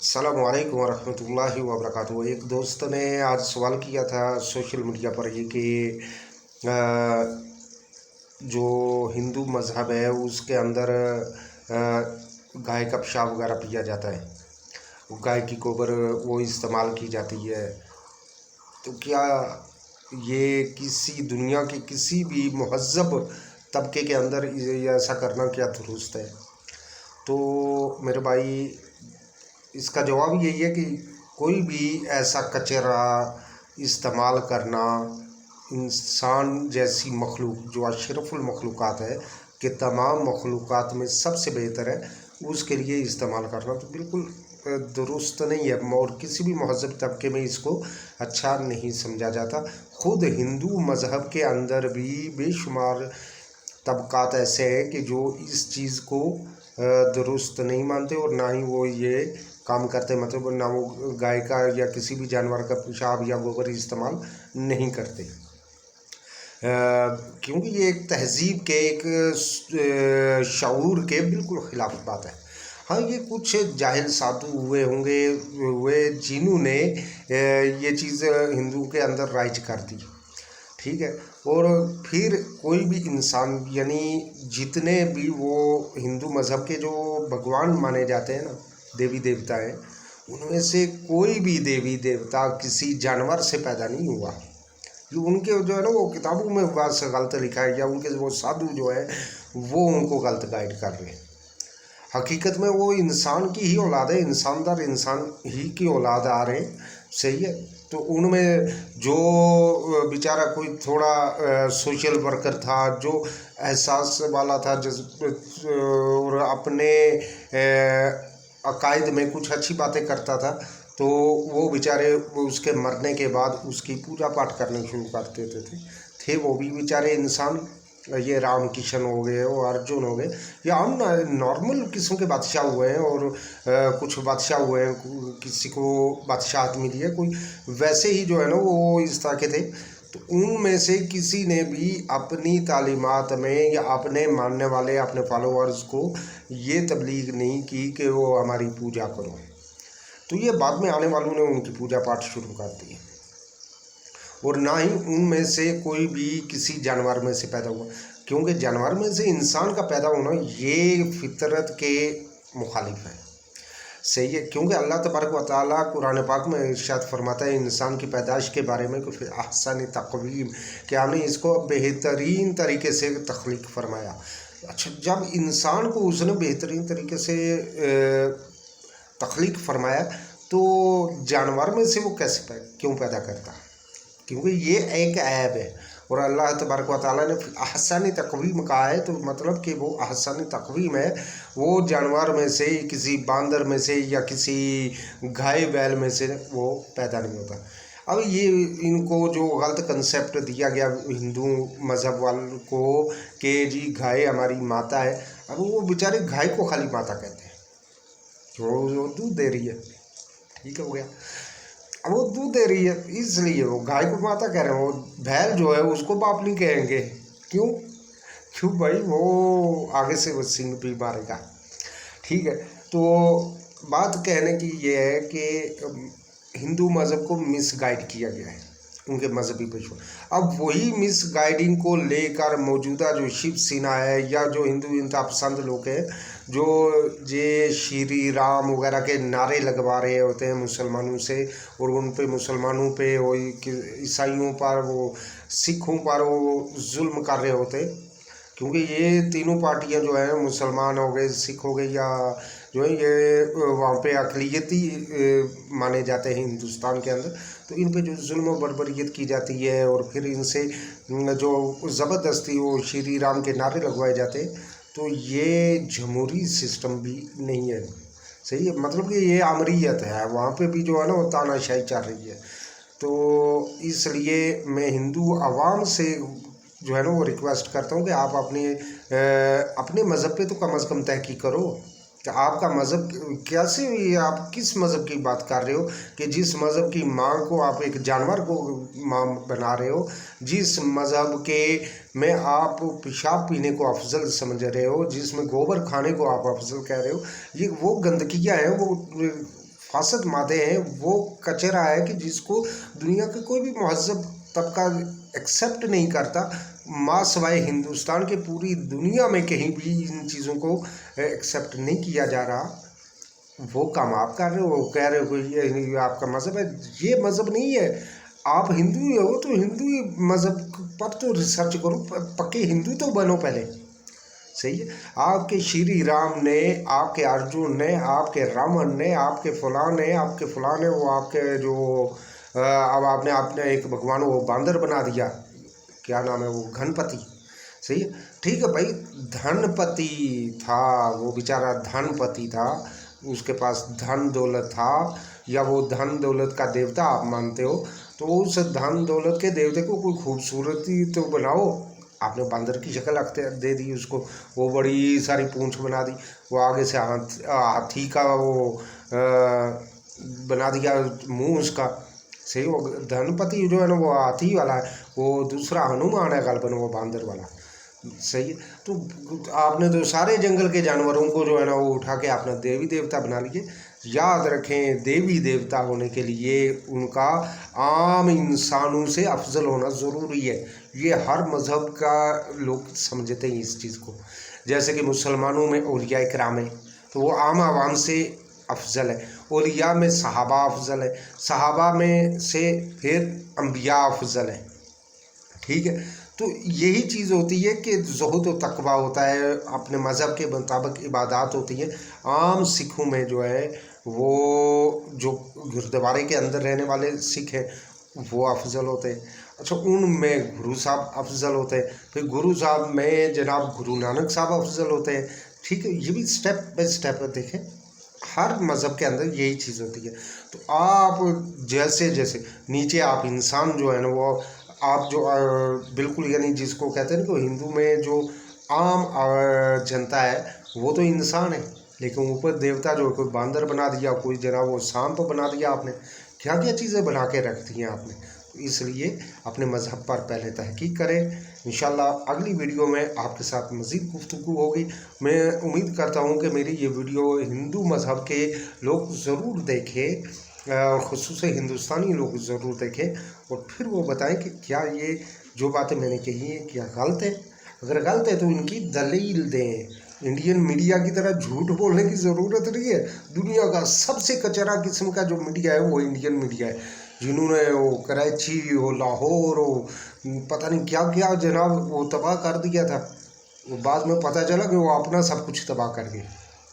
अस्सलाम वालेकुम वरहमतुल्लाहि वबरकातुहू। एक दोस्त ने आज सवाल किया था सोशल मीडिया पर ये कि जो हिंदू मज़हब है उसके अंदर गाय का पेशाब वगैरह पिया जाता है, गाय की गोबर वो इस्तेमाल की जाती है, तो क्या ये किसी दुनिया के किसी भी महज़्ज़ब तबके के अंदर ये ऐसा करना क्या दुरुस्त है? तो मेरे भाई, इसका जवाब यही है कि कोई भी ऐसा कचरा इस्तेमाल करना इंसान जैसी मखलूक जो अशरफुल मखलूक़ात है कि तमाम मखलूक़ात में सबसे बेहतर है, उसके लिए इस्तेमाल करना तो बिल्कुल दुरुस्त नहीं है और किसी भी महज़ब तबके में इसको अच्छा नहीं समझा जाता। ख़ुद हिंदू मज़हब के अंदर भी बेशुमार तबक़ात ऐसे हैं कि जो इस चीज़ को दुरुस्त नहीं मानते और ना ही वो ये काम करते, मतलब ना वो गाय का या किसी भी जानवर का पेशाब या गोबर इस्तेमाल नहीं करते, क्योंकि ये एक तहज़ीब के एक शऊर के बिल्कुल ख़िलाफ़ बात है। हाँ, ये कुछ जाहिल साधु हुए जिन्होंने ये चीज़ हिंदू के राइज राइज कर दी, ठीक है। और फिर कोई भी इंसान, यानी जितने भी वो हिंदू मज़हब के जो भगवान माने जाते हैं ना, देवी देवता हैं, उनमें से कोई भी देवी देवता किसी जानवर से पैदा नहीं हुआ। ये उनके जो है ना वो किताबों में बात से गलत लिखा है, या उनके वो साधु जो है वो उनको गलत गाइड कर रहे हैं। हकीकत में वो इंसान की ही औलाद है, इंसानदार इंसान ही की औलाद आ रहे हैं, सही है। तो उनमें जो बेचारा कोई थोड़ा सोशल वर्कर था, जो एहसास वाला था, और अपने अकायद में कुछ अच्छी बातें करता था, तो वो बेचारे उसके मरने के बाद उसकी पूजा पाठ करने शुरू कर देते थे वो भी बेचारे इंसान। ये राम किशन हो गए और अर्जुन हो गए, या हम नॉर्मल किस्म के बादशाह हुए हैं, और कुछ बादशाह हुए हैं, किसी को बादशाहत मिली है, कोई वैसे ही जो है ना वो इस तरह के थे। तो उनमें से किसी ने भी अपनी तालीमात में या अपने मानने वाले अपने फॉलोअर्स को ये तबलीग नहीं की कि वो हमारी पूजा करो, तो ये बाद में आने वालों ने उनकी पूजा पाठ शुरू कर दी। और ना ही उनमें से कोई भी किसी जानवर में से पैदा हुआ, क्योंकि जानवर में से इंसान का पैदा होना ये फितरत के मुखालिफ है, सही है। क्योंकि अल्लाह तबारक व तआला कुरान पाक में इरशाद फरमाता है इंसान की पैदाइश के बारे में कि अहसन तक़वीम, कि हमने इसको बेहतरीन तरीके से तख्लीक फरमाया। अच्छा, जब इंसान को उसने बेहतरीन तरीके से तख्लीक फरमाया, तो जानवर में से वो कैसे क्यों पैदा करता? क्योंकि ये एक ऐब है, और अल्लाह तबारक व तआला ने अहसन तक़वीम कहा है, तो मतलब कि वो अहसन तक़वीम है, वो जानवर में से, किसी बांदर में से या किसी गाय बैल में से वो पैदा नहीं होता। अब ये इनको जो गलत कंसेप्ट दिया गया हिंदू मज़हब वालों को कि जी गाय हमारी माता है, अब वो बेचारे गाय को खाली माता कहते हैं, वो दूध दे रही है, ठीक हो गया। अब वो दूध दे रही है इसलिए वो गाय को माता कह रहे हैं, वो बैल जो है उसको बाप नहीं कहेंगे। क्यों भाई, वो आगे से वो सिंग भी मारेगा, ठीक है। तो बात कहने की ये है कि हिंदू मज़हब को मिसगाइड किया गया है उनके मजहबी पेशवा। अब वही मिस गाइडिंग को लेकर मौजूदा जो शिव सेना है या जो हिंदू इंतहा पसंद लोग हैं, जो ये श्री राम वगैरह के नारे लगवा रहे होते हैं मुसलमानों से, और उन पे मुसलमानों पे, वो ईसाइयों पर, वो सिखों पर वो जुल्म कर रहे होते, क्योंकि ये तीनों पार्टियां जो है, मुसलमान हो गए, सिख हो गए, या जो है ये वहाँ पे अक़लियती माने जाते हैं हिंदुस्तान के अंदर, तो इन पे जो जुल्म व बर्बरियत की जाती है, और फिर इनसे जो ज़बरदस्ती वो श्री राम के नारे लगवाए जाते हैं, तो ये जमहूरी सिस्टम भी नहीं है, सही है। मतलब कि ये आमरीयत है, वहाँ पे भी जो है ना वो तानाशाही चल रही है। तो इसलिए मैं हिंदू आवाम से जो है ना वो रिक्वेस्ट करता हूँ कि आप अपने मज़हब पे तो कम अज़ कम तहकीक करो कि आपका मज़हब कैसे, आप किस मज़हब की बात कर रहे हो कि जिस मज़हब की माँ को आप एक जानवर को माँ बना रहे हो, जिस मज़हब के में आप पेशाब पीने को अफजल समझ रहे हो, जिसमें गोबर खाने को आप अफजल कह रहे हो, ये वो गंदगियाँ हैं, वो फासद मादे हैं, वो कचरा है कि जिसको दुनिया के कोई भी महज़ब तबका एक्सेप्ट नहीं करता। माँ सवाए हिंदुस्तान के पूरी दुनिया में कहीं भी इन चीज़ों को एक्सेप्ट नहीं किया जा रहा। वो काम आप कर रहे हो, कह रहे हो ये आपका मज़हब है। ये मज़हब नहीं है। आप हिंदू ही हो तो हिंदू ही मज़हब पर तो रिसर्च करो, पक्के हिंदू तो बनो पहले। सही है। आपके श्री राम ने, आपके अर्जुन ने, आपके रावण ने, आपके फलां ने, आपके फलां ने, वो आपके जो अब आपने आपने एक भगवान वो बांदर बना दिया, क्या नाम है वो, गणपति। सही है, ठीक है भाई, धनपति था वो, बेचारा धनपति था, उसके पास धन दौलत था, या वो धन दौलत का देवता आप मानते हो, तो उस धन दौलत के देवते को कोई खूबसूरती तो बनाओ। आपने बांदर की शक्ल दे दी उसको, वो बड़ी सारी पूंछ बना दी, वो आगे से हाथी का वो बना दिया मुंह उसका। सही, वो धनपति जो है ना वो हाथी वाला है, वो दूसरा हनुमान है गलबन वो बांदर वाला। सही है, तो आपने तो सारे जंगल के जानवरों को जो है ना वो उठा के आपने देवी देवता बना लिए। याद रखें, देवी देवता होने के लिए उनका आम इंसानों से अफजल होना ज़रूरी है। ये हर मज़हब का लोग समझते हैं इस चीज़ को। जैसे कि मुसलमानों में औलिया किराम है, तो वो आम आवाम से अफजल है। औलिया में सहाबा अफजल है, सहाबा में से फिर अंबिया अफजल है। ठीक है, तो यही चीज़ होती है कि ज़ुहद व तकवा होता है, अपने मज़हब के मुताबिक इबादत होती है। आम सिखों में जो है वो जो गुरुद्वारे के अंदर रहने वाले सिख हैं वो अफजल होते हैं। अच्छा, उनमें गुरु साहब अफजल होते हैं, फिर गुरु साहब में जनाब गुरु नानक साहब अफजल होते हैं। ठीक है, ये भी स्टेप बाय स्टेप देखें, हर मज़हब के अंदर यही चीज़ होती है। तो आप जैसे जैसे नीचे आप इंसान जो है ना वो आप जो बिल्कुल, यानी जिसको कहते हैं ना कि हिंदू में जो आम जनता है वो तो इंसान है, लेकिन ऊपर देवता जो कोई बांदर बना दिया, कोई जरा वो सांप बना दिया, आपने क्या क्या चीज़ें बना के रख दी हैं आपने। तो इसलिए अपने मज़हब पर पहले तहकीक करें। इंशाल्लाह अगली वीडियो में आपके साथ मज़ीद गुफ्तगू होगी। मैं उम्मीद करता हूँ कि मेरी ये वीडियो हिंदू मज़हब के लोग ज़रूर देखें, ख़ुसूस हिंदुस्तानी लोग ज़रूर देखें, और फिर वो बताएं कि क्या ये जो बातें मैंने कही हैं क्या गलत है। अगर गलत है तो इनकी दलील दें। इंडियन मीडिया की तरह झूठ बोलने की ज़रूरत नहीं है। दुनिया का सबसे कचरा किस्म का जो मीडिया है वो इंडियन मीडिया है, जिन्होंने वो कराची हो, लाहौर हो, पता नहीं क्या क्या जनाब वो तबाह कर दिया था। वो बाद में पता चला कि वो अपना सब कुछ तबाह कर गए।